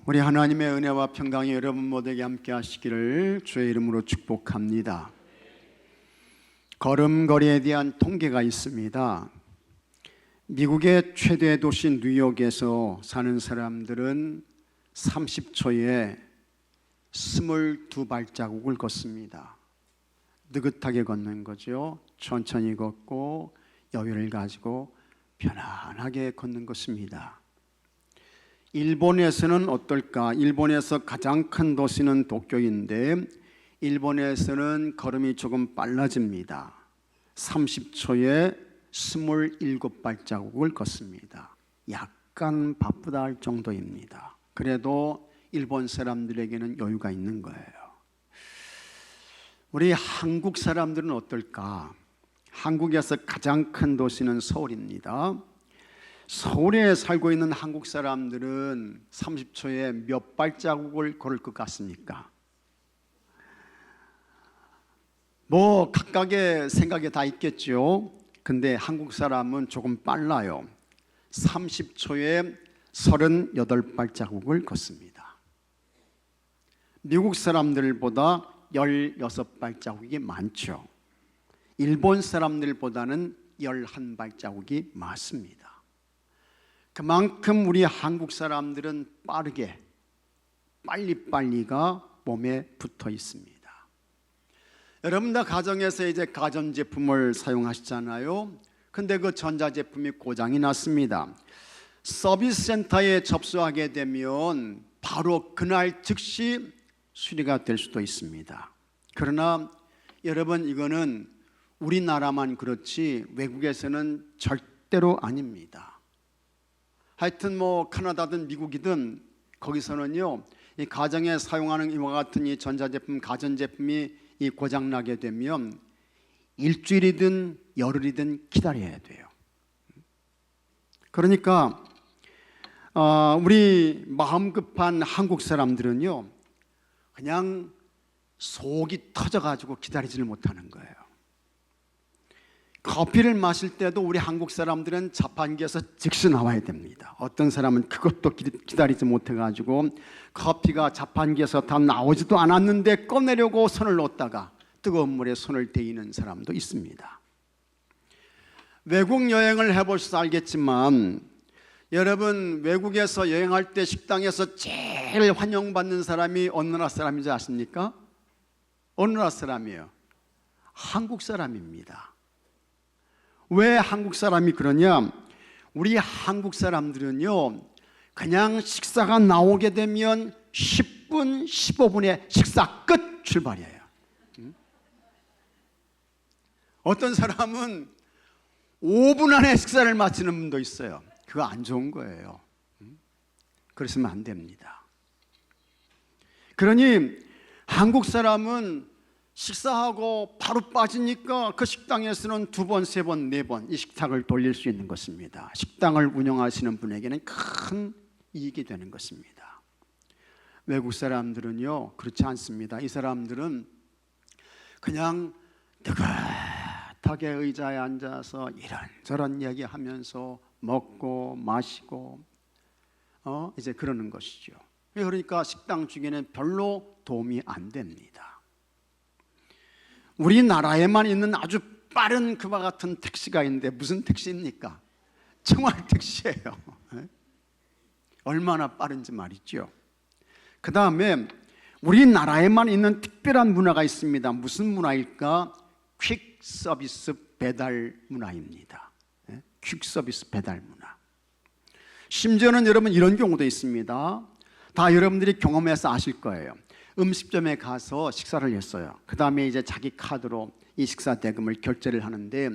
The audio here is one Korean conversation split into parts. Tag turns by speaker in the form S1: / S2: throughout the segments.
S1: 우리 하나님의 은혜와 평강이 여러분 모두에게 함께 하시기를 주의 이름으로 축복합니다. 걸음걸이에 대한 통계가 있습니다. 미국의 최대 도시 뉴욕에서 사는 사람들은 30초에 22발자국을 걷습니다. 느긋하게 걷는 거죠. 천천히 걷고 여유를 가지고 편안하게 걷는 것입니다. 일본에서는 어떨까? 일본에서 가장 큰 도시는 도쿄인데 일본에서는 걸음이 조금 빨라집니다. 30초에 27발자국을 걷습니다. 약간 바쁘다 할 정도입니다. 그래도 일본 사람들에게는 여유가 있는 거예요. 우리 한국 사람들은 어떨까? 한국에서 가장 큰 도시는 서울입니다. 서울에 살고 있는 한국 사람들은 30초에 몇 발자국을 걸을 것 같습니까? 뭐 각각의 생각이 다 있겠죠. 근데 한국 사람은 조금 빨라요. 30초에 38발자국을 걷습니다. 미국 사람들보다 16발자국이 많죠. 일본 사람들보다는 11발자국이 많습니다. 그만큼 우리 한국 사람들은 빠르게 빨리빨리가 몸에 붙어 있습니다. 여러분 다 가정에서 이제 가전제품을 사용하시잖아요. 근데 그 전자제품이 고장이 났습니다. 서비스 센터에 접수하게 되면 바로 그날 즉시 수리가 될 수도 있습니다. 그러나 여러분 이거는 우리나라만 그렇지 외국에서는 절대로 아닙니다. 하여튼 뭐 캐나다든 미국이든 거기서는요 이 가정에 사용하는 이와 같은 이 전자제품, 가전제품이 이 고장나게 되면 일주일이든 열흘이든 기다려야 돼요. 그러니까 우리 마음 급한 한국 사람들은요 그냥 속이 터져가지고 기다리지를 못하는 거예요. 커피를 마실 때도 우리 한국 사람들은 자판기에서 즉시 나와야 됩니다. 어떤 사람은 그것도 기다리지 못해가지고 커피가 자판기에서 다 나오지도 않았는데 꺼내려고 손을 놓다가 뜨거운 물에 손을 데이는 사람도 있습니다. 외국 여행을 해보셔서 알겠지만 여러분 외국에서 여행할 때 식당에서 제일 환영받는 사람이 어느 나라 사람인지 아십니까? 어느 나라 사람이에요? 한국 사람입니다. 왜 한국 사람이 그러냐? 우리 한국 사람들은요 그냥 식사가 나오게 되면 10분, 15분에 식사 끝 출발이에요. 어떤 사람은 5분 안에 식사를 마치는 분도 있어요. 그거 안 좋은 거예요. 그러시면 안 됩니다. 그러니 한국 사람은 식사하고 바로 빠지니까 그 식당에서는 2번, 3번, 4번 이 식탁을 돌릴 수 있는 것입니다. 식당을 운영하시는 분에게는 큰 이익이 되는 것입니다. 외국 사람들은요 그렇지 않습니다. 이 사람들은 그냥 느긋하게 의자에 앉아서 이런저런 얘기하면서 먹고 마시고 이제 그러는 것이죠. 그러니까 식당 중에는 별로 도움이 안 됩니다. 우리나라에만 있는 아주 빠른 그와 같은 택시가 있는데 무슨 택시입니까? 청와대 택시예요. 얼마나 빠른지 말이죠. 그 다음에 우리나라에만 있는 특별한 문화가 있습니다. 무슨 문화일까? 퀵 서비스 배달 문화입니다. 퀵 서비스 배달 문화. 심지어는 여러분 이런 경우도 있습니다. 다 여러분들이 경험해서 아실 거예요. 음식점에 가서 식사를 했어요. 그 다음에 이제 자기 카드로 이 식사 대금을 결제를 하는데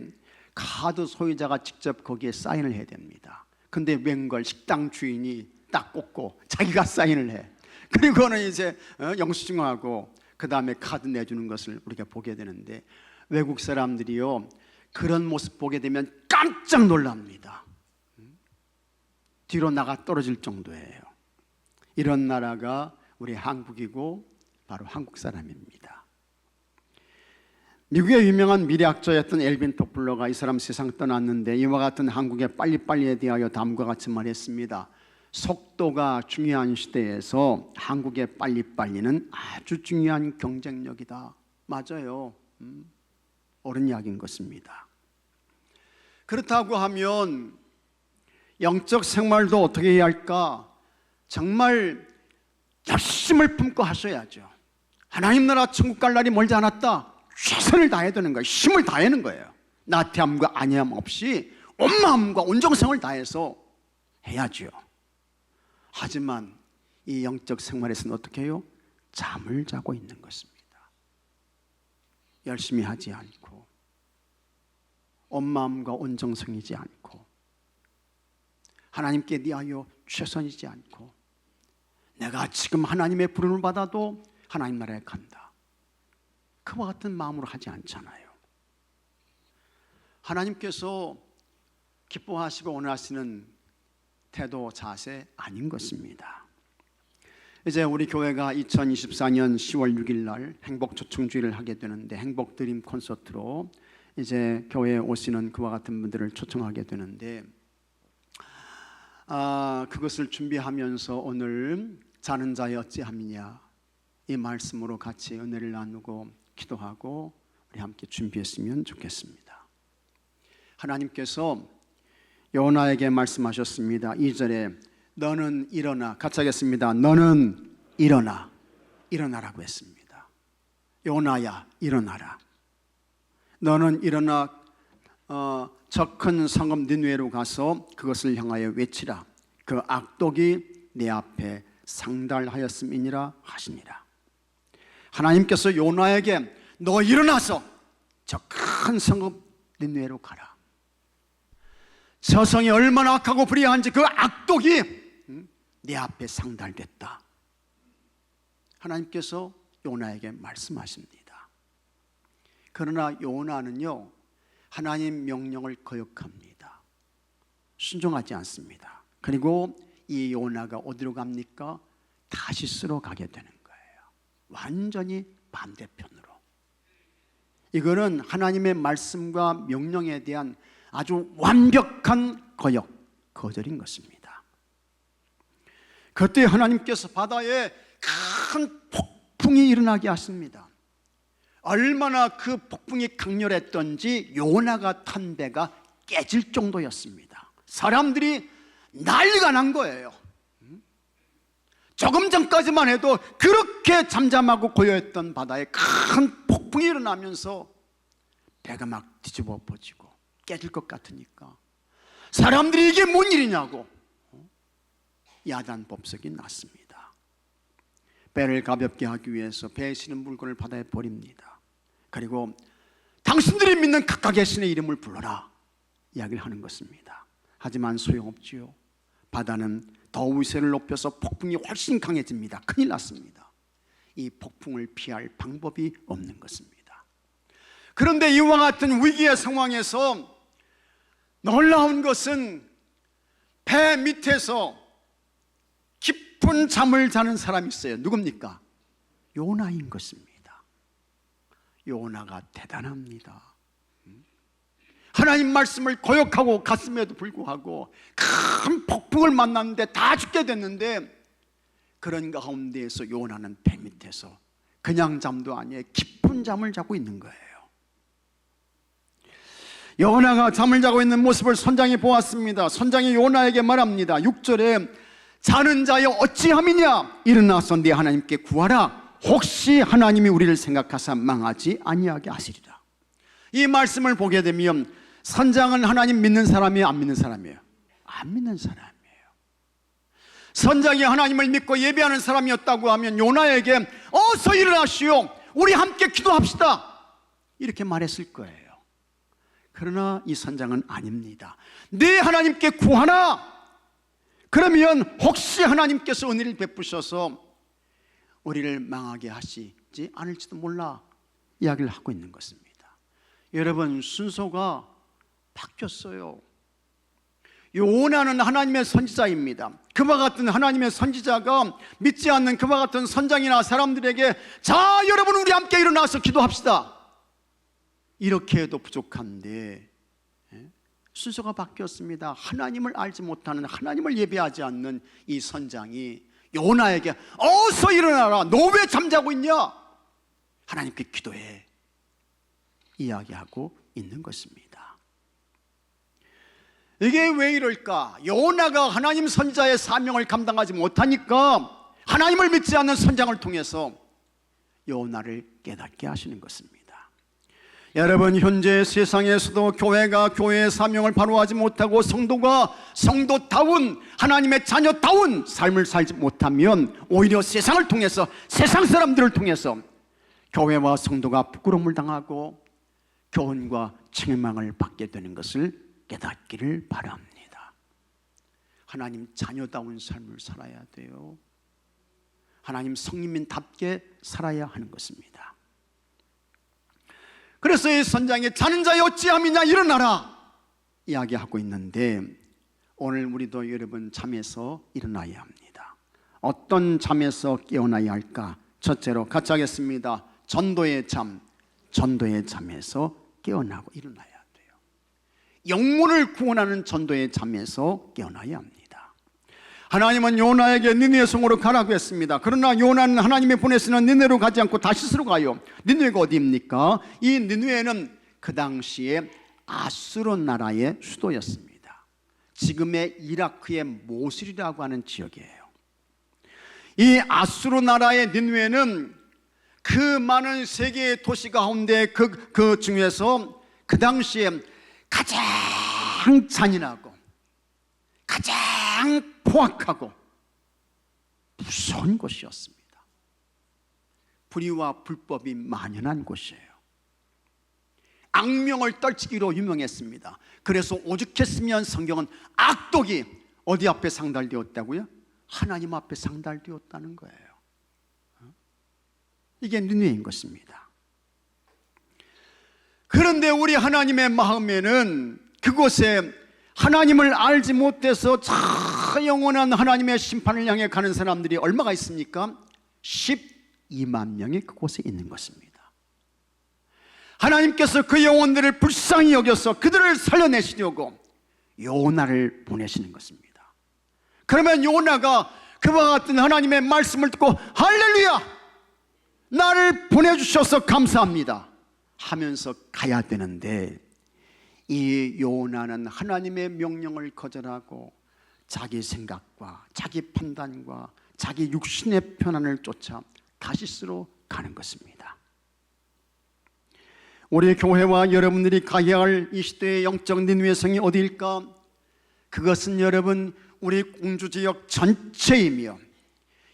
S1: 카드 소유자가 직접 거기에 사인을 해야 됩니다. 근데 웬걸 식당 주인이 딱 꽂고 자기가 사인을 해. 그리고는 이제 영수증하고 그 다음에 카드 내주는 것을 우리가 보게 되는데 외국 사람들이요 그런 모습 보게 되면 깜짝 놀랍니다. 뒤로 나가 떨어질 정도예요. 이런 나라가 우리 한국이고 바로 한국 사람입니다. 미국의 유명한 미래학자였던 엘빈 토플러가 이 사람 세상 떠났는데 이와 같은 한국의 빨리빨리에 대하여 다음과 같이 말했습니다. 속도가 중요한 시대에서 한국의 빨리빨리는 아주 중요한 경쟁력이다. 맞아요. 옳은 이야기인 것입니다. 그렇다고 하면 영적 생활도 어떻게 해야 할까? 정말 열심을 품고 하셔야죠. 하나님 나라 천국 갈 날이 멀지 않았다. 최선을 다해야 되는 거예요. 힘을 다해야 하는 거예요. 나태함과 안위함 없이 온 마음과 온 정성을 다해서 해야죠. 하지만 이 영적 생활에서는 어떻게 해요? 잠을 자고 있는 것입니다. 열심히 하지 않고 온 마음과 온 정성이지 않고 하나님께 대하여 최선이지 않고 내가 지금 하나님의 부름을 받아도 하나님 나라에 간다, 그와 같은 마음으로 하지 않잖아요. 하나님께서 기뻐하시고 원하시는 태도, 자세 아닌 것입니다. 이제 우리 교회가 2024년 10월 6일 날 행복 초청주의를 하게 되는데, 행복 드림 콘서트로 이제 교회에 오시는 그와 같은 분들을 초청하게 되는데, 그것을 준비하면서 오늘 자는 자의 어찌함이냐 이 말씀으로 같이 은혜를 나누고 기도하고 우리 함께 준비했으면 좋겠습니다. 하나님께서 요나에게 말씀하셨습니다. 2절에 너는 일어나, 같이 하겠습니다. 너는 일어나, 일어나라고 했습니다. 요나야 일어나라. 너는 일어나 저 큰 성읍 니느웨로 가서 그것을 향하여 외치라. 그 악독이 내 앞에 상달하였음이니라 하시니라. 하나님께서 요나에게 너 일어나서 저 큰 성읍 니느웨로 가라. 저 성이 얼마나 악하고 불의한지 그 악독이 내 앞에 상달됐다. 하나님께서 요나에게 말씀하십니다. 그러나 요나는요, 하나님 명령을 거역합니다. 순종하지 않습니다. 그리고 이 요나가 어디로 갑니까? 다시스로 가게 되는 거예요. 완전히 반대편으로. 이거는 하나님의 말씀과 명령에 대한 아주 완벽한 거역, 거절인 것입니다. 그때 하나님께서 바다에 큰 폭풍이 일어나게 하십니다. 얼마나 그 폭풍이 강렬했던지 요나가 탄 배가 깨질 정도였습니다. 사람들이 난리가 난 거예요. 조금 전까지만 해도 그렇게 잠잠하고 고요했던 바다에 큰 폭풍이 일어나면서 배가 막 뒤집어 엎어지고 깨질 것 같으니까 사람들이 이게 뭔 일이냐고 야단법석이 났습니다. 배를 가볍게 하기 위해서 배에 실은 물건을 바다에 버립니다. 그리고 당신들이 믿는 각각의 신의 이름을 불러라 이야기를 하는 것입니다. 하지만 소용없지요. 바다는 더 위세를 높여서 폭풍이 훨씬 강해집니다. 큰일 났습니다. 이 폭풍을 피할 방법이 없는 것입니다. 그런데 이와 같은 위기의 상황에서 놀라운 것은 배 밑에서 깊은 잠을 자는 사람이 있어요. 누굽니까? 요나인 것입니다. 요나가 대단합니다. 하나님 말씀을 거역하고 갔음에도 불구하고 큰 폭풍을 만났는데 다 죽게 됐는데, 그런 가운데에서 요나는 배 밑에서 그냥 잠도 아니에요. 깊은 잠을 자고 있는 거예요. 요나가 잠을 자고 있는 모습을 선장이 보았습니다. 선장이 요나에게 말합니다. 6절에 자는 자여 어찌함이냐, 일어나서 네 하나님께 구하라. 혹시 하나님이 우리를 생각하사 망하지 아니하게 하시리라. 이 말씀을 보게 되면 선장은 하나님 믿는 사람이에요, 안 믿는 사람이에요? 안 믿는 사람이에요. 선장이 하나님을 믿고 예배하는 사람이었다고 하면 요나에게 어서 일어나시오, 우리 함께 기도합시다, 이렇게 말했을 거예요. 그러나 이 선장은 아닙니다. 네 하나님께 구하라. 그러면 혹시 하나님께서 은혜를 베푸셔서 우리를 망하게 하시지 않을지도 몰라 이야기를 하고 있는 것입니다. 여러분, 순서가 바뀌었어요. 요나는 하나님의 선지자입니다. 그와 같은 하나님의 선지자가 믿지 않는 그와 같은 선장이나 사람들에게 자 여러분 우리 함께 일어나서 기도합시다 이렇게 해도 부족한데, 순서가 바뀌었습니다. 하나님을 알지 못하는, 하나님을 예배하지 않는 이 선장이 요나에게 어서 일어나라, 너 왜 잠자고 있냐, 하나님께 기도해, 이야기하고 있는 것입니다. 이게 왜 이럴까? 요나가 하나님 선자의 사명을 감당하지 못하니까 하나님을 믿지 않는 선장을 통해서 요나를 깨닫게 하시는 것입니다. 여러분, 현재 세상에서도 교회가 교회의 사명을 바로하지 못하고 성도가 성도다운, 하나님의 자녀다운 삶을 살지 못하면 오히려 세상을 통해서, 세상 사람들을 통해서 교회와 성도가 부끄러움을 당하고 교훈과 책망을 받게 되는 것을 깨닫기를 바랍니다. 하나님 자녀다운 삶을 살아야 돼요. 하나님 성민답게 살아야 하는 것입니다. 그래서 이 선장이 자는 자여 어찌함이냐, 일어나라 이야기하고 있는데, 오늘 우리도 여러분 잠에서 일어나야 합니다. 어떤 잠에서 깨어나야 할까? 첫째로 같이 하겠습니다. 전도의 잠, 전도의 잠에서 깨어나고 일어나야 돼요. 영혼을 구원하는 전도의 잠에서 깨어나야 합니다. 하나님은 요나에게 니느웨 성으로 가라고 했습니다. 그러나 요나는 하나님이 보내시는 니느웨로 가지 않고 다시스로 가요. 니느웨가 어디입니까? 이 니느웨는 그 당시에 아수르 나라의 수도였습니다. 지금의 이라크의 모술이라고 하는 지역이에요. 이 아수르 나라의 니느웨는 그 많은 세계의 도시 가운데 그 중에서 그 당시에 가장 잔인하고 가장 포악하고 무서운 곳이었습니다. 불의와 불법이 만연한 곳이에요. 악명을 떨치기로 유명했습니다. 그래서 오죽했으면 성경은 악독이 어디 앞에 상달되었다고요? 하나님 앞에 상달되었다는 거예요. 이게 니느웨인 것입니다. 그런데 우리 하나님의 마음에는 그곳에 하나님을 알지 못해서 영원한 하나님의 심판을 향해 가는 사람들이 얼마가 있습니까? 12만 명이 그곳에 있는 것입니다. 하나님께서 그 영혼들을 불쌍히 여겨서 그들을 살려내시려고 요나를 보내시는 것입니다. 그러면 요나가 그와 같은 하나님의 말씀을 듣고 할렐루야, 나를 보내주셔서 감사합니다 하면서 가야 되는데, 이 요나는 하나님의 명령을 거절하고 자기 생각과 자기 판단과 자기 육신의 편안을 쫓아 다시스로 가는 것입니다. 우리 교회와 여러분들이 가야 할 이 시대의 영적 니느웨 성이 어디일까? 그것은 여러분, 우리 공주지역 전체이며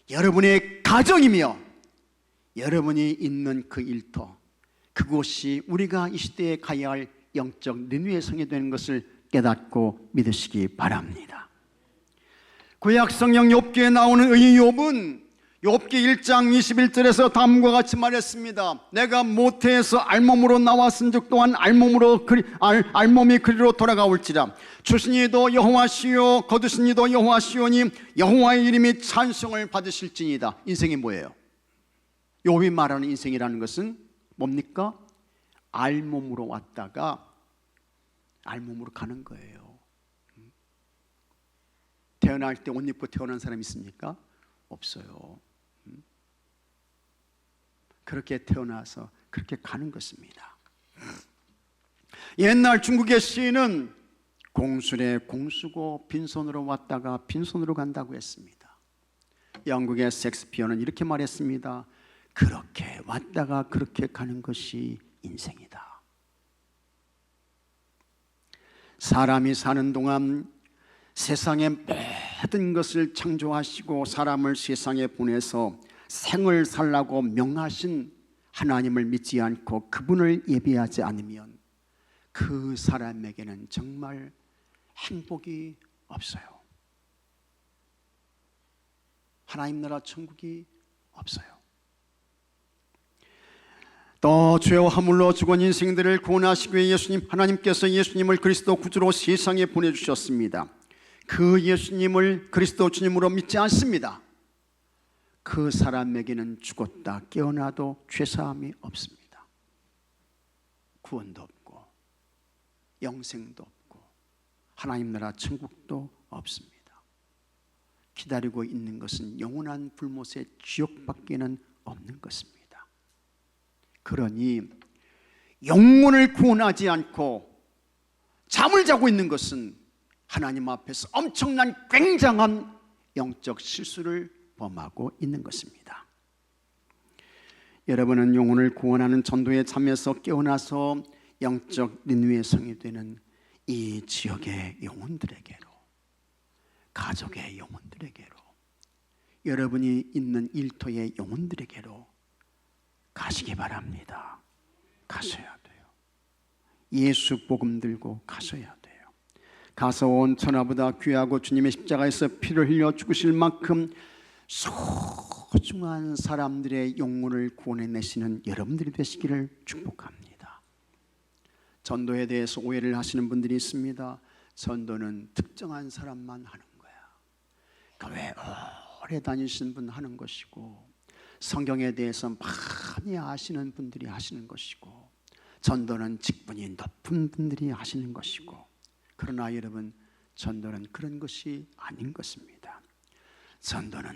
S1: 여러분의 가정이며 여러분이 있는 그 일터, 그곳이 우리가 이 시대에 가야 할 영적 니느웨 성이 되는 것을 깨닫고 믿으시기 바랍니다. 구약 성경 욥기에 나오는 이 욥은 욥기 1장 21절에서 다음과 같이 말했습니다. 내가 모태에서 알몸으로 나왔은즉 또한 알몸이 그리로 돌아가올지라. 주신이도 여호와시요 거두신이도 여호와시오니 여호와의 이름이 찬송을 받으실지니이다. 인생이 뭐예요? 욥이 말하는 인생이라는 것은 뭡니까? 알몸으로 왔다가 알몸으로 가는 거예요. 태어날 때 옷 입고 태어난 사람 있습니까? 없어요. 그렇게 태어나서 그렇게 가는 것입니다. 옛날 중국의 시인은 공술에 공수고 빈손으로 왔다가 빈손으로 간다고 했습니다. 영국의 셰익스피어는 이렇게 말했습니다. 그렇게 왔다가 그렇게 가는 것이 인생이다. 사람이 사는 동안 세상의 모든 것을 창조하시고 사람을 세상에 보내서 생을 살라고 명하신 하나님을 믿지 않고 그분을 예배하지 않으면 그 사람에게는 정말 행복이 없어요. 하나님 나라 천국이 없어요. 또 죄와 허물로 죽은 인생들을 구원하시기 위해 하나님께서 예수님을 그리스도 구주로 세상에 보내주셨습니다. 그 예수님을 그리스도 주님으로 믿지 않습니다. 그 사람에게는 죽었다 깨어나도 죄사함이 없습니다. 구원도 없고 영생도 없고 하나님 나라 천국도 없습니다. 기다리고 있는 것은 영원한 불못의 지옥밖에는 없는 것입니다. 그러니 영혼을 구원하지 않고 잠을 자고 있는 것은 하나님 앞에서 엄청난 굉장한 영적 실수를 범하고 있는 것입니다. 여러분은 영혼을 구원하는 전도의 잠에서 깨어나서 영적 린위의 성이 되는 이 지역의 영혼들에게로, 가족의 영혼들에게로, 여러분이 있는 일터의 영혼들에게로 가시기 바랍니다. 가셔야 돼요. 예수 복음 들고 가셔야 돼요. 가서 온 천하보다 귀하고 주님의 십자가에서 피를 흘려 죽으실 만큼 소중한 사람들의 영혼을 구원해내시는 여러분들이 되시기를 축복합니다. 전도에 대해서 오해를 하시는 분들이 있습니다. 전도는 특정한 사람만 하는 거야. 교회 오래 다니시는 분 하는 것이고, 성경에 대해서 많이 아시는 분들이 하시는 것이고, 전도는 직분이 높은 분들이 하시는 것이고, 그러나 여러분, 전도는 그런 것이 아닌 것입니다. 전도는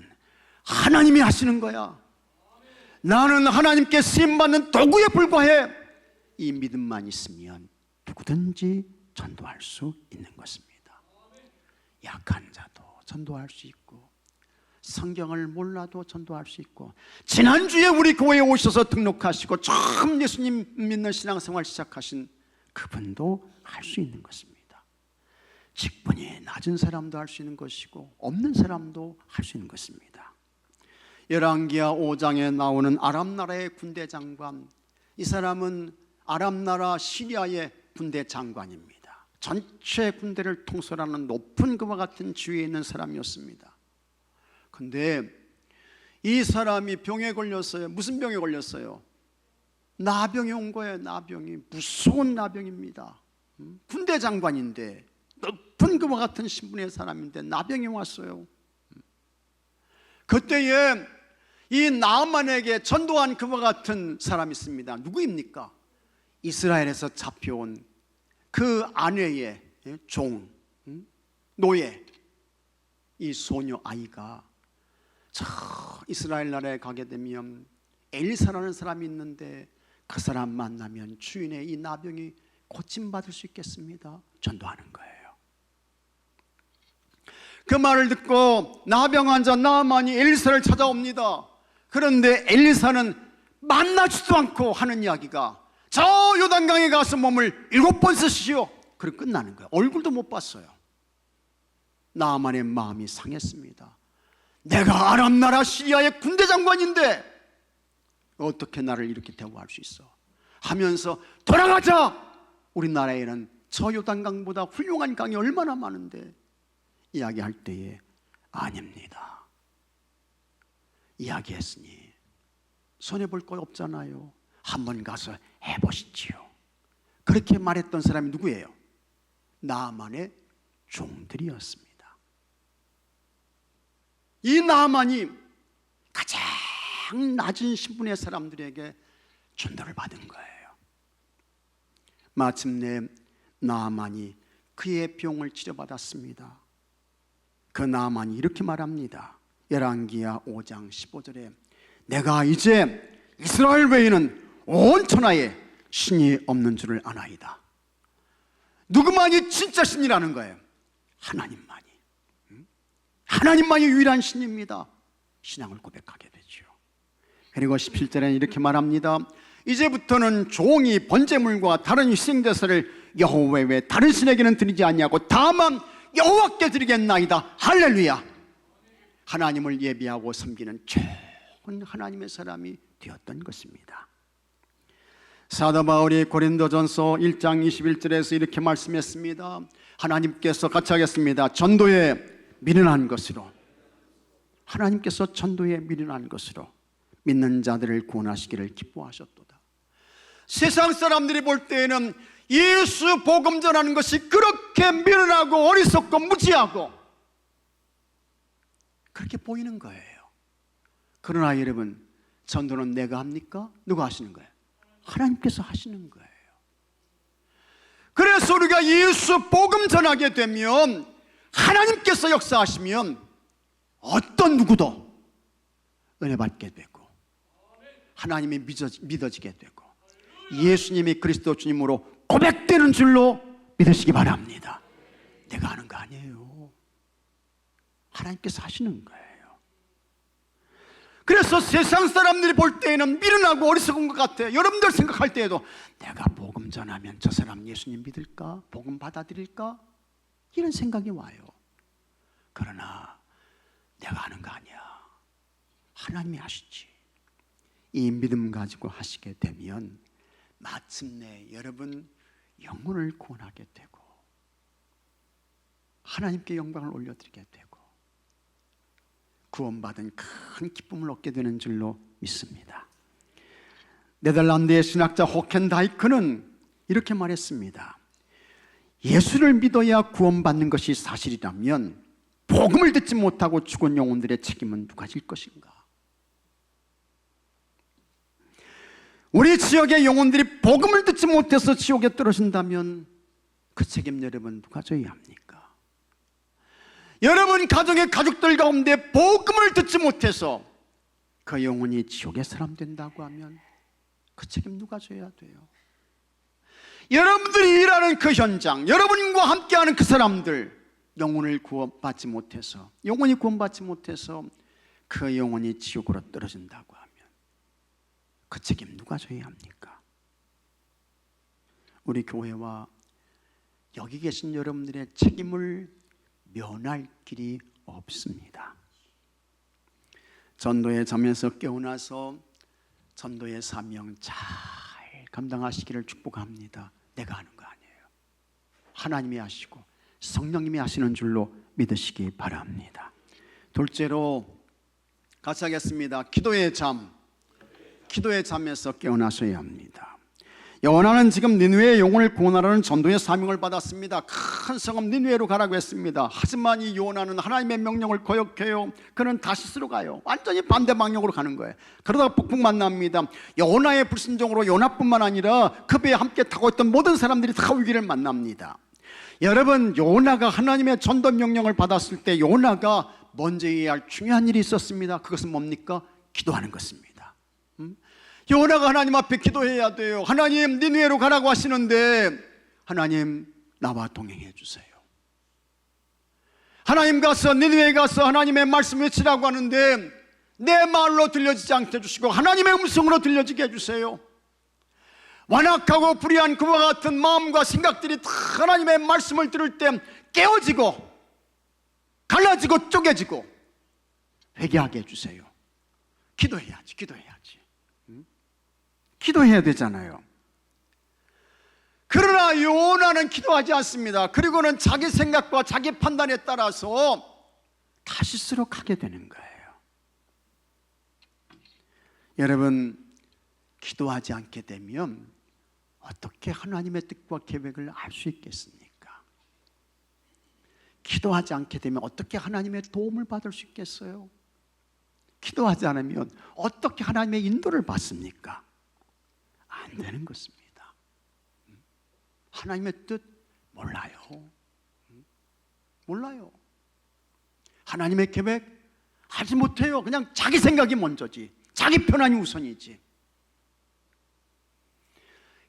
S1: 하나님이 하시는 거야. 나는 하나님께 쓰임받는 도구에 불과해. 이 믿음만 있으면 누구든지 전도할 수 있는 것입니다. 약한 자도 전도할 수 있고, 성경을 몰라도 전도할 수 있고, 지난주에 우리 교회에 오셔서 등록하시고 처음 예수님 믿는 신앙생활 시작하신 그분도 할 수 있는 것입니다. 직분이 낮은 사람도 할 수 있는 것이고 없는 사람도 할 수 있는 것입니다. 열왕기하 5장에 나오는 아람 나라의 군대 장관, 이 사람은 아람 나라 시리아의 군대 장관입니다. 전체 군대를 통솔하는 높은 그와 같은 지위에 있는 사람이었습니다. 근데 이 사람이 병에 걸렸어요. 무슨 병에 걸렸어요? 나병이 온 거예요. 나병이. 무서운 나병입니다. 군대 장관인데, 높은 그와 같은 신분의 사람인데 나병이 왔어요. 그때에 이 나아만에게 전도한 그와 같은 사람이 있습니다. 누구입니까? 이스라엘에서 잡혀온 그 아내의 종, 노예, 이 소녀 아이가 저 이스라엘 나라에 가게 되면 엘리사라는 사람이 있는데 그 사람 만나면 주인의 이 나병이 고침받을 수 있겠습니다. 전도하는 거예요. 그 말을 듣고 나병 환자 나아만이 엘리사를 찾아옵니다. 그런데 엘리사는 만나지도 않고 하는 이야기가, 저 요단강에 가서 몸을 7번 쓰시오. 그리고 끝나는 거예요. 얼굴도 못 봤어요. 나아만의 마음이 상했습니다. 내가 아람 나라 시리아의 군대 장관인데 어떻게 나를 이렇게 대우할 수 있어 하면서, 돌아가자! 우리나라에는 저 요단강보다 훌륭한 강이 얼마나 많은데, 이야기할 때에 아닙니다. 이야기했으니 손해볼 거 없잖아요. 한번 가서 해보시지요. 그렇게 말했던 사람이 누구예요? 나아만의 종들이었습니다. 이 나아만이 가장 낮은 신분의 사람들에게 전도를 받은 거예요. 마침내 나아만이 그의 병을 치료받았습니다. 그 나아만이 이렇게 말합니다. 열왕기하 5장 15절에 내가 이제 이스라엘 외에는 온 천하에 신이 없는 줄을 아나이다. 누구만이 진짜 신이라는 거예요? 하나님만이. 하나님만이 유일한 신입니다. 신앙을 고백하게 되죠. 그리고 17절에는 이렇게 말합니다. 이제부터는 종이 번제물과 다른 희생제사를 여호와 외에 다른 신에게는 드리지 아니하고 다만 여호와께 드리겠나이다. 할렐루야. 하나님을 예비하고 섬기는 좋은 하나님의 사람이 되었던 것입니다. 사도 바울이 고린도전서 1장 21절에서 이렇게 말씀했습니다. 하나님께서 같이 하겠습니다. 전도에 미련한 것으로, 하나님께서 전도에 미련한 것으로 믿는 자들을 구원하시기를 기뻐하셨도다. 세상 사람들이 볼 때에는 예수 복음 전하는 것이 그렇게 미련하고 어리석고 무지하고 그렇게 보이는 거예요. 그러나 여러분, 전도는 내가 합니까? 누가 하시는 거예요? 하나님께서 하시는 거예요. 그래 그래서 우리가 예수 복음 전하게 되면 하나님께서 역사하시면 어떤 누구도 은혜 받게 되고 하나님이 믿어지게 되고 예수님이 그리스도 주님으로 고백되는 줄로 믿으시기 바랍니다. 내가 하는 거 아니에요. 하나님께서 하시는 거예요. 그래서 세상 사람들이 볼 때에는 미련하고 어리석은 것 같아요. 여러분들 생각할 때에도 내가 복음 전하면 저 사람 예수님 믿을까? 복음 받아들일까? 이런 생각이 와요. 그러나 내가 하는 거 아니야. 하나님이 하시지. 이 믿음 가지고 하시게 되면 마침내 여러분 영혼을 구원하게 되고 하나님께 영광을 올려드리게 되고 구원받은 큰 기쁨을 얻게 되는 줄로 믿습니다. 네덜란드의 신학자 호켄다이크는 이렇게 말했습니다. 예수를 믿어야 구원받는 것이 사실이라면 복음을 듣지 못하고 죽은 영혼들의 책임은 누가 질 것인가? 우리 지역의 영혼들이 복음을 듣지 못해서 지옥에 떨어진다면 그 책임 여러분 누가 져야 합니까? 여러분 가정의 가족들 가운데 복음을 듣지 못해서 그 영혼이 지옥의 사람 된다고 하면 그 책임 누가 져야 돼요? 여러분들이 일하는 그 현장, 여러분과 함께하는 그 사람들 영혼이 구원받지 못해서 그 영혼이 지옥으로 떨어진다고 하면 그 책임 누가 져야 합니까? 우리 교회와 여기 계신 여러분들의 책임을 면할 길이 없습니다. 전도의 잠에서 깨어나서 전도의 사명 잘 감당하시기를 축복합니다. 내가 하는 거 아니에요. 하나님이 하시고 성령님이 하시는 줄로 믿으시기 바랍니다. 둘째로 같이 하겠습니다. 기도의 잠에서 깨어나셔야 합니다. 요나는 지금 니느웨의 영혼을 구원하라는 전도의 사명을 받았습니다. 큰 성읍 니느웨로 가라고 했습니다. 하지만 이 요나는 하나님의 명령을 거역해요. 그는 다시스로 가요. 완전히 반대 방향으로 가는 거예요. 그러다가 폭풍 만납니다. 요나의 불순종으로 요나뿐만 아니라 그 배에 함께 타고 있던 모든 사람들이 다 위기를 만납니다. 여러분, 요나가 하나님의 전도 명령을 받았을 때 요나가 먼저 해야 할 중요한 일이 있었습니다. 그것은 뭡니까? 기도하는 것입니다. 요나가 하나님 앞에 기도해야 돼요. 하나님, 니느웨로 가라고 하시는데 하나님, 나와 동행해 주세요. 하나님 가서 니느웨에 가서 하나님의 말씀 외치라고 하는데 내 말로 들려지지 않게 해주시고 하나님의 음성으로 들려지게 해주세요. 완악하고 불의한 그와 같은 마음과 생각들이 다 하나님의 말씀을 들을 때 깨어지고 갈라지고 쪼개지고 회개하게 해주세요. 기도해야지. 기도해야 되잖아요. 그러나 요나는 기도하지 않습니다. 그리고는 자기 생각과 자기 판단에 따라서 다시스로 가게 되는 거예요. 여러분, 기도하지 않게 되면 어떻게 하나님의 뜻과 계획을 알 수 있겠습니까? 기도하지 않게 되면 어떻게 하나님의 도움을 받을 수 있겠어요? 기도하지 않으면 어떻게 하나님의 인도를 받습니까? 안 되는 것입니다. 하나님의 뜻 몰라요. 하나님의 계획 알지 못해요. 그냥 자기 생각이 먼저지, 자기 편안이 우선이지.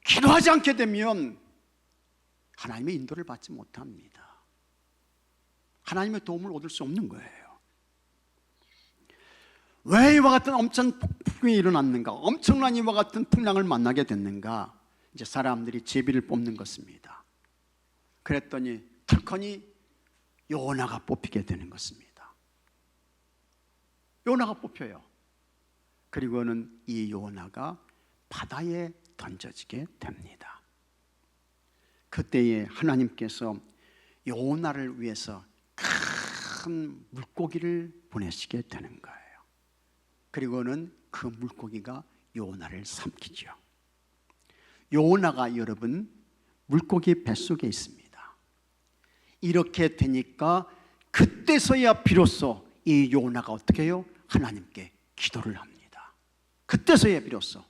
S1: 기도하지 않게 되면 하나님의 인도를 받지 못합니다. 하나님의 도움을 얻을 수 없는 거예요. 왜 이와 같은 엄청난 폭풍이 일어났는가? 엄청난 이와 같은 풍랑을 만나게 됐는가? 이제 사람들이 제비를 뽑는 것입니다. 그랬더니 털커니 요나가 뽑히게 되는 것입니다. 요나가 뽑혀요. 그리고는 이 요나가 바다에 던져지게 됩니다. 그때에 하나님께서 요나를 위해서 큰 물고기를 보내시게 되는 거예요. 그리고는 그 물고기가 요나를 삼키죠. 요나가 여러분 물고기 뱃속에 있습니다. 이렇게 되니까 그때서야 비로소 이 요나가 어떻게 해요? 하나님께 기도를 합니다. 그때서야 비로소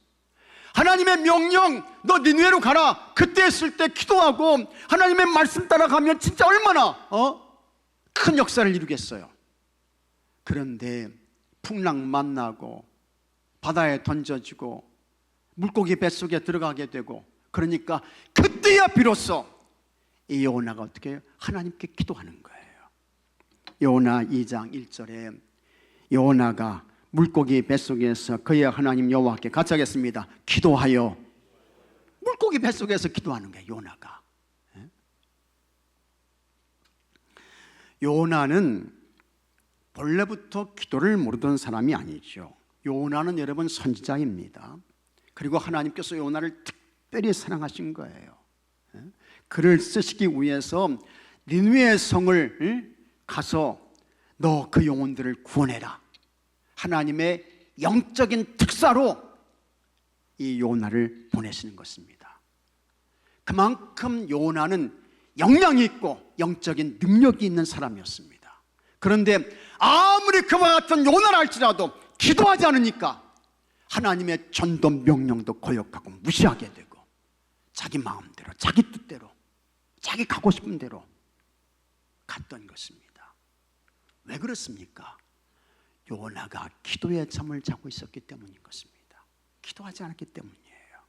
S1: 하나님의 명령, 너 니느웨로 가라. 그때 했을 때 기도하고 하나님의 말씀 따라가면 진짜 얼마나 큰 역사를 이루겠어요. 그런데 풍랑 만나고 바다에 던져지고 물고기 뱃속에 들어가게 되고, 그러니까 그때야 비로소 이 요나가 어떻게 해요? 하나님께 기도하는 거예요. 요나 2장 1절에 요나가 물고기 뱃속에서 그의 하나님 여호와께 같이 하겠습니다. 기도하여. 물고기 뱃속에서 기도하는 거예요, 요나가. 요나는 본래부터 기도를 모르던 사람이 아니죠. 요나는 여러분 선지자입니다. 그리고 하나님께서 요나를 특별히 사랑하신 거예요. 그를 쓰시기 위해서 니느웨 성을 가서 너 그 영혼들을 구원해라. 하나님의 영적인 특사로 이 요나를 보내시는 것입니다. 그만큼 요나는 역량이 있고 영적인 능력이 있는 사람이었습니다. 그런데 아무리 그와 같은 요나를 할지라도 기도하지 않으니까 하나님의 전도 명령도 거역하고 무시하게 되고 자기 마음대로, 자기 뜻대로, 자기 가고 싶은 대로 갔던 것입니다. 왜 그렇습니까? 요나가 기도의 잠을 자고 있었기 때문인 것입니다. 기도하지 않았기 때문이에요.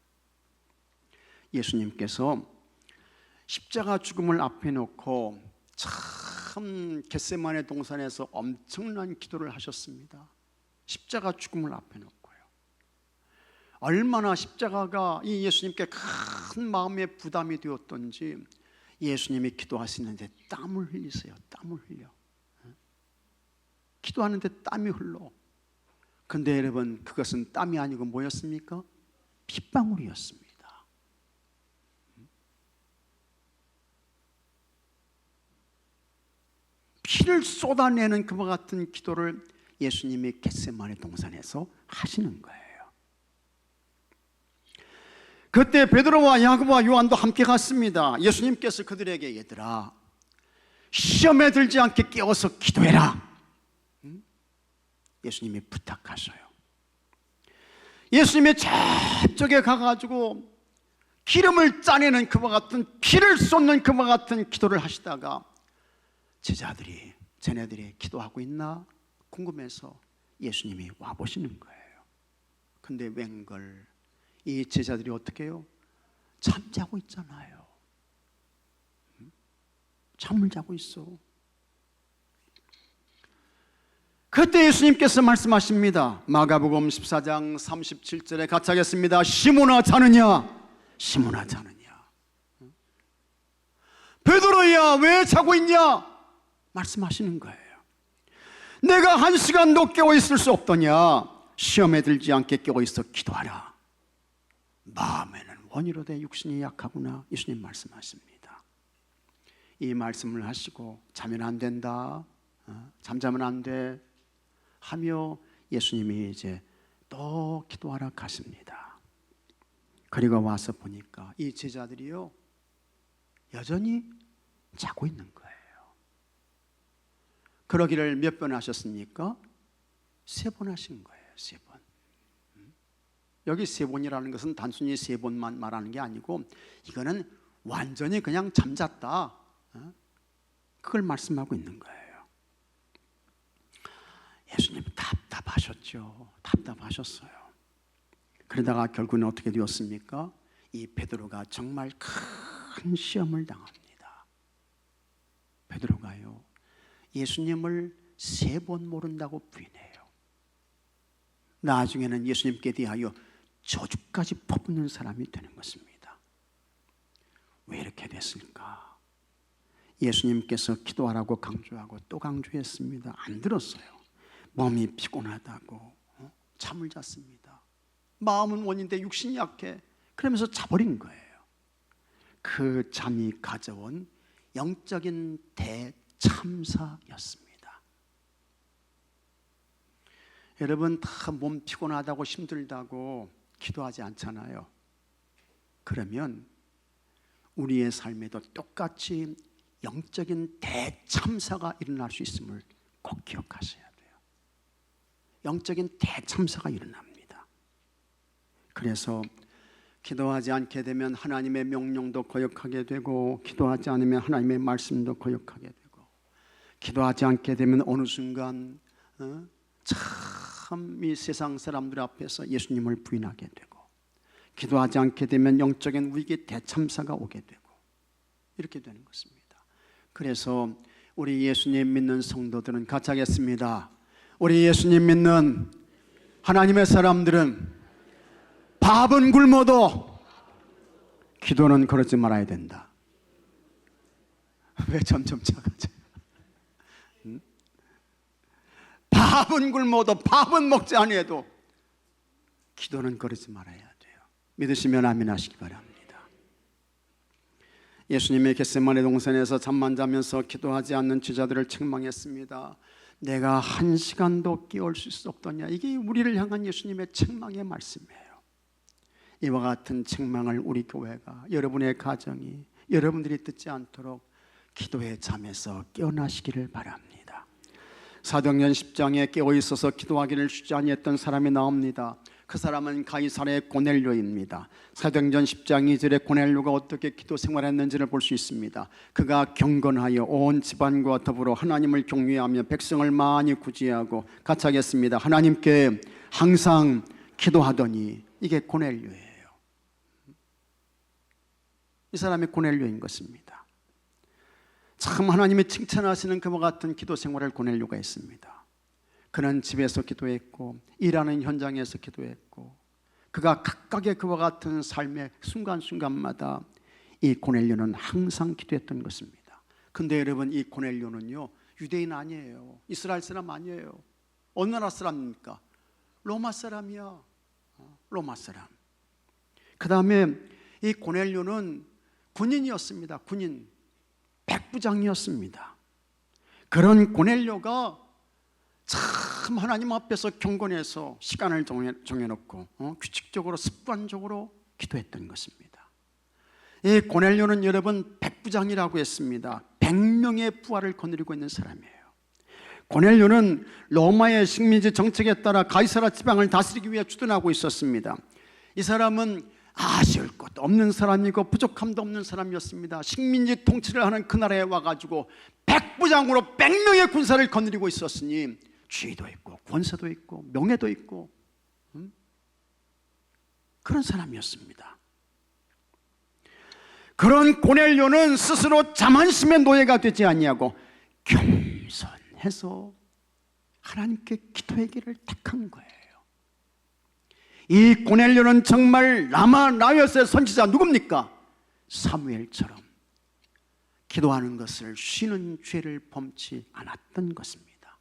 S1: 예수님께서 십자가 죽음을 앞에 놓고 참 겟세마네 동산에서 엄청난 기도를 하셨습니다. 십자가 죽음을 앞에 놓고요. 얼마나 십자가가 이 예수님께 큰 마음의 부담이 되었던지 예수님이 기도하시는데 땀을 흘리세요. 땀을 흘려. 기도하는데 땀이 흘러. 근데 여러분, 그것은 땀이 아니고 뭐였습니까? 핏방울이었습니다. 피를 쏟아내는 그와 같은 기도를 예수님이 겟세마네 동산에서 하시는 거예요. 그때 베드로와 야고보와 요한도 함께 갔습니다. 예수님께서 그들에게 얘들아, 시험에 들지 않게 깨워서 기도해라. 예수님이 부탁하셔요. 예수님이 저쪽에 가가지고 기름을 짜내는 그와 같은, 피를 쏟는 그와 같은 기도를 하시다가 제자들이 쟤네들이 기도하고 있나 궁금해서 예수님이 와보시는 거예요. 근데 웬걸 이 제자들이 어떻게 해요? 잠자고 있잖아요. 잠을 자고 있어. 그때 예수님께서 말씀하십니다. 마가복음 14장 37절에 같이 하겠습니다. 시몬아 자느냐? 시몬아 자느냐? 베드로야 왜 자고 있냐? 말씀하시는 거예요. 내가 1시간도 깨어 있을 수 없더냐? 시험에 들지 않게 깨어 있어 기도하라. 마음에는 원이로되 육신이 약하구나. 예수님 말씀하십니다. 이 말씀을 하시고 자면 안 된다, 잠자면 안 돼 하며 예수님이 이제 또 기도하러 가십니다. 그리고 와서 보니까 이 제자들이요 여전히 자고 있는 거예요. 그러기를 몇 번 하셨습니까? 3번 하신 거예요. 3번. 여기 3번이라는 것은 단순히 3번만 말하는 게 아니고 이거는 완전히 그냥 잠잤다, 그걸 말씀하고 있는 거예요. 예수님 답답하셨죠. 답답하셨어요. 그러다가 결국은 어떻게 되었습니까? 이 베드로가 정말 큰 시험을 당합니다. 베드로가요 예수님을 3번 모른다고 부인해요. 나중에는 예수님께 대하여 저주까지 퍼붓는 사람이 되는 것입니다. 왜 이렇게 됐을까? 예수님께서 기도하라고 강조하고 또 강조했습니다. 안 들었어요. 몸이 피곤하다고 잠을 잤습니다. 마음은 원인데 육신이 약해. 그러면서 자버린 거예요. 그 잠이 가져온 영적인 대참사였습니다. 여러분 다 몸 피곤하다고 힘들다고 기도하지 않잖아요. 그러면 우리의 삶에도 똑같이 영적인 대참사가 일어날 수 있음을 꼭 기억하셔야 돼요. 영적인 대참사가 일어납니다. 그래서 기도하지 않게 되면 하나님의 명령도 거역하게 되고, 기도하지 않으면 하나님의 말씀도 거역하게 되고, 기도하지 않게 되면 어느 순간 참 이 세상 사람들 앞에서 예수님을 부인하게 되고, 기도하지 않게 되면 영적인 위기 대참사가 오게 되고, 이렇게 되는 것입니다. 그래서 우리 예수님 믿는 성도들은 같이 하겠습니다. 우리 예수님 믿는 하나님의 사람들은 밥은 굶어도 기도는 그러지 말아야 된다. 왜 점점 작아져? 밥은 굶어도, 밥은 먹지 않아도 기도는 그러지 말아야 돼요. 믿으시면 아멘 하시기 바랍니다. 예수님의 겟세마네 동산에서 잠만 자면서 기도하지 않는 제자들을 책망했습니다. 내가 한 시간도 깨울 수 없더냐. 이게 우리를 향한 예수님의 책망의 말씀이에요. 이와 같은 책망을 우리 교회가, 여러분의 가정이, 여러분들이 듣지 않도록 기도의 잠에서 깨어나시기를 바랍니다. 사도행전 10장에 깨어있어서 기도하기를 쉬지 아니했던 사람이 나옵니다. 그 사람은 가이사랴의 고넬료입니다. 사도행전 10장 2절에 고넬료가 어떻게 기도 생활했는지를 볼 수 있습니다. 그가 경건하여 온 집안과 더불어 하나님을 경외하며 백성을 많이 구제하고, 같이 하겠습니다. 하나님께 항상 기도하더니, 이게 고넬료예요. 이 사람이 고넬료인 것입니다. 참 하나님이 칭찬하시는 그와 같은 기도 생활을 고넬료가 했습니다. 그는 집에서 기도했고, 일하는 현장에서 기도했고, 그가 각각의 그와 같은 삶의 순간순간마다 이 고넬료는 항상 기도했던 것입니다. 근데 여러분, 이 고넬료는요, 유대인 아니에요. 이스라엘 사람 아니에요. 어느 나라 사람입니까? 로마 사람이야. 로마 사람. 그 다음에 이 고넬료는 군인이었습니다. 군인, 백부장이었습니다. 그런 고넬료가 참 하나님 앞에서 경건해서 시간을 정해놓고 규칙적으로 습관적으로 기도했던 것입니다. 이 고넬료는 여러분 백부장이라고 했습니다. 100명의 부하를 거느리고 있는 사람이에요. 고넬료는 로마의 식민지 정책에 따라 가이사랴 지방을 다스리기 위해 주둔하고 있었습니다. 이 사람은 아쉬울 것도 없는 사람이고 부족함도 없는 사람이었습니다. 식민지 통치를 하는 그 나라에 와가지고 백부장으로 100명의 군사를 거느리고 있었으니 지위도 있고 권세도 있고 명예도 있고 그런 사람이었습니다. 그런 고넬료는 스스로 자만심의 노예가 되지 아니하고 겸손해서 하나님께 기도의 길을 택한 거예요. 이 고넬료는 정말 라마 나요스의 선지자 누굽니까? 사무엘처럼 기도하는 것을 쉬는 죄를 범치 않았던 것입니다.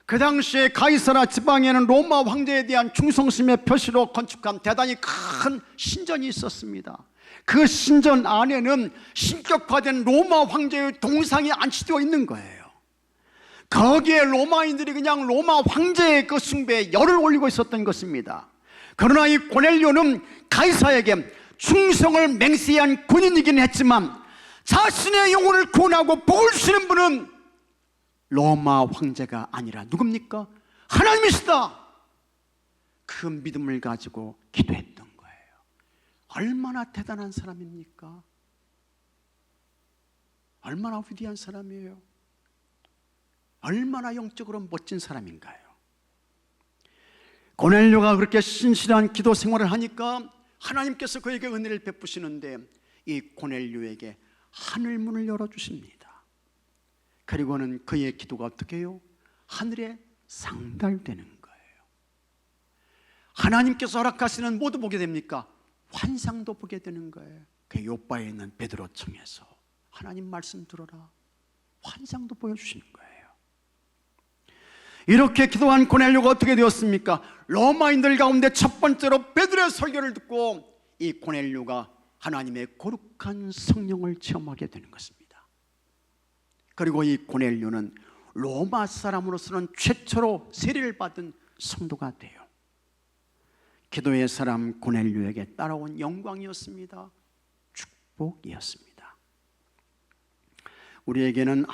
S1: 그 당시에 가이사랴 지방에는 로마 황제에 대한 충성심의 표시로 건축한 대단히 큰 신전이 있었습니다. 그 신전 안에는 신격화된 로마 황제의 동상이 안치되어 있는 거예요. 거기에 로마인들이 그냥 로마 황제의 그 숭배에 열을 올리고 있었던 것입니다. 그러나 이 고넬료는 가이사에게 충성을 맹세한 군인이긴 했지만 자신의 영혼을 구원하고 복을 주시는 분은 로마 황제가 아니라 누굽니까? 하나님이시다. 그 믿음을 가지고 기도했던 거예요. 얼마나 대단한 사람입니까? 얼마나 위대한 사람이에요. 얼마나 영적으로 멋진 사람인가요? 고넬료가 그렇게 신실한 기도 생활을 하니까 하나님께서 그에게 은혜를 베푸시는데 이 고넬료에게 하늘문을 열어주십니다. 그리고는 그의 기도가 어떻게 해요? 하늘에 상달되는 거예요. 하나님께서 허락하시는 모두 보게 됩니까? 환상도 보게 되는 거예요. 그 요바에 있는 베드로청에서 하나님 말씀 들어라, 환상도 보여주시는 거예요. 이렇게 기도한 고넬료가 어떻게 되었습니까? 로마인들 가운데 첫 번째로 베드로의 설교를 듣고 이 고넬료가 하나님의 거룩한 성령을 체험하게 되는 것입니다. 그리고 이 고넬료는 로마 사람으로서는 최초로 세례를 받은 성도가 돼요. 기도의 사람 고넬료에게 따라온 영광이었습니다. 축복이었습니다. 우리에게는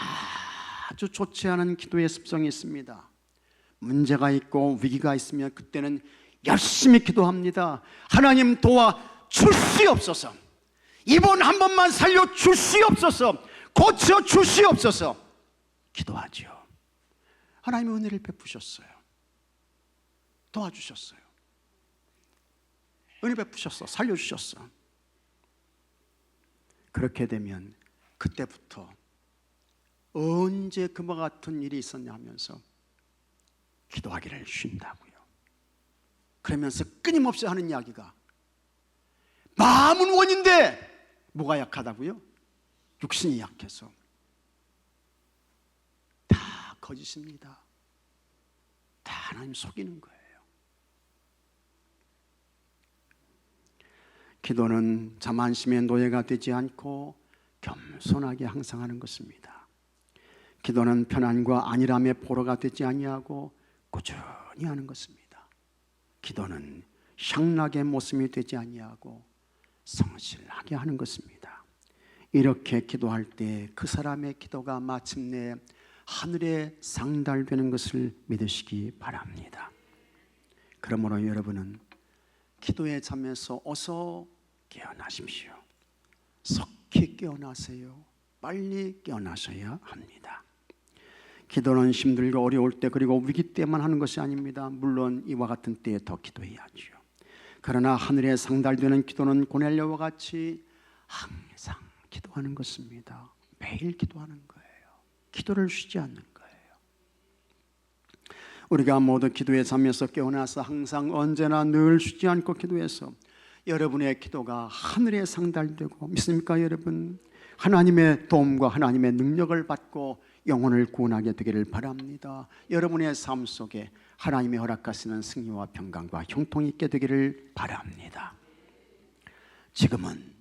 S1: 아주 좋지 않은 기도의 습성이 있습니다. 문제가 있고 위기가 있으면 그때는 열심히 기도합니다. 하나님 도와 주시옵소서. 이번 한 번만 살려 주시옵소서. 고쳐 주시옵소서. 기도하죠. 하나님의 은혜를 베푸셨어요. 도와주셨어요. 은혜 베푸셨어. 살려주셨어. 그렇게 되면 그때부터 언제 그와 같은 일이 있었냐 하면서 기도하기를 쉰다고요. 그러면서 끊임없이 하는 이야기가 마음은 원인데 뭐가 약하다고요? 육신이 약해서. 다 거짓입니다. 다 하나님 속이는 거예요. 기도는 자만심의 노예가 되지 않고 겸손하게 항상 하는 것입니다. 기도는 편안과 안일함의 포로가 되지 아니하고 꾸준히 하는 것입니다. 기도는 향락의 모습이 되지 아니하고 성실하게 하는 것입니다. 이렇게 기도할 때 그 사람의 기도가 마침내 하늘에 상달되는 것을 믿으시기 바랍니다. 그러므로 여러분은 기도의 잠에서 어서 깨어나십시오. 속히 깨어나세요. 빨리 깨어나셔야 합니다. 기도는 힘들고 어려울 때 그리고 위기 때만 하는 것이 아닙니다. 물론 이와 같은 때에 더 기도해야죠. 그러나 하늘에 상달되는 기도는 고넬료와 같이 항상 기도하는 것입니다. 매일 기도하는 거예요. 기도를 쉬지 않는 거예요. 우리가 모두 기도의 잠에서 깨어나서 항상 언제나 늘 쉬지 않고 기도해서 여러분의 기도가 하늘에 상달되고, 믿습니까 여러분? 하나님의 도움과 하나님의 능력을 받고 영혼을 구원하게 되기를 바랍니다. 여러분의 삶 속에 하나님의 허락하시는 승리와 평강과 형통이 있게 되기를 바랍니다. 지금은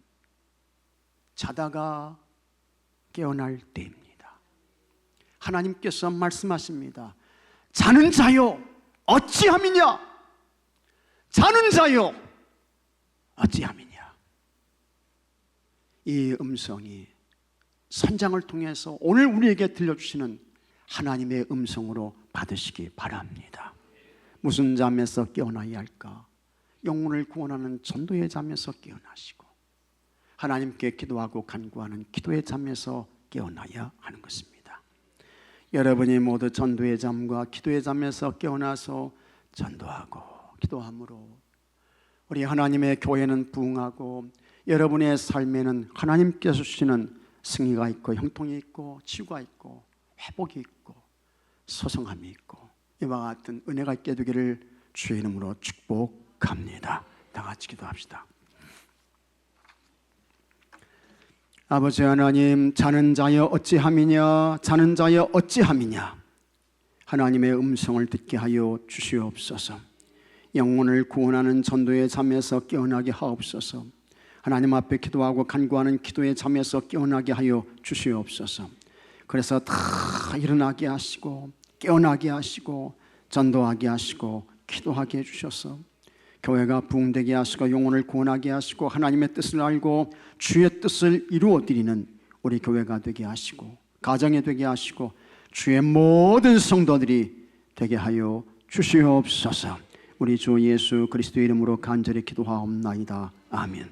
S1: 자다가 깨어날 때입니다. 하나님께서 말씀하십니다. 자는 자요 어찌함이냐? 자는 자요 어찌함이냐? 이 음성이 선장을 통해서 오늘 우리에게 들려주시는 하나님의 음성으로 받으시기 바랍니다. 무슨 잠에서 깨어나야 할까? 영혼을 구원하는 전도의 잠에서 깨어나시고 하나님께 기도하고 간구하는 기도의 잠에서 깨어나야 하는 것입니다. 여러분이 모두 전도의 잠과 기도의 잠에서 깨어나서 전도하고 기도함으로 우리 하나님의 교회는 부흥하고 여러분의 삶에는 하나님께서 주시는 승리가 있고 형통이 있고 치유가 있고 회복이 있고 소성함이 있고 이와 같은 은혜가 있게 되기를 주의 이름으로 축복합니다. 다 같이 기도합시다. 아버지 하나님, 자는 자여 어찌함이냐? 자는 자여 어찌함이냐? 하나님의 음성을 듣게 하여 주시옵소서. 영혼을 구원하는 전도의 잠에서 깨어나게 하옵소서. 하나님 앞에 기도하고 간구하는 기도의 잠에서 깨어나게 하여 주시옵소서. 그래서 다 일어나게 하시고 깨어나게 하시고 전도하게 하시고 기도하게 해주셔서 교회가 부흥되게 하시고 영혼을 구원하게 하시고 하나님의 뜻을 알고 주의 뜻을 이루어드리는 우리 교회가 되게 하시고 가정이 되게 하시고 주의 모든 성도들이 되게 하여 주시옵소서. 우리 주 예수 그리스도의 이름으로 간절히 기도하옵나이다. 아멘.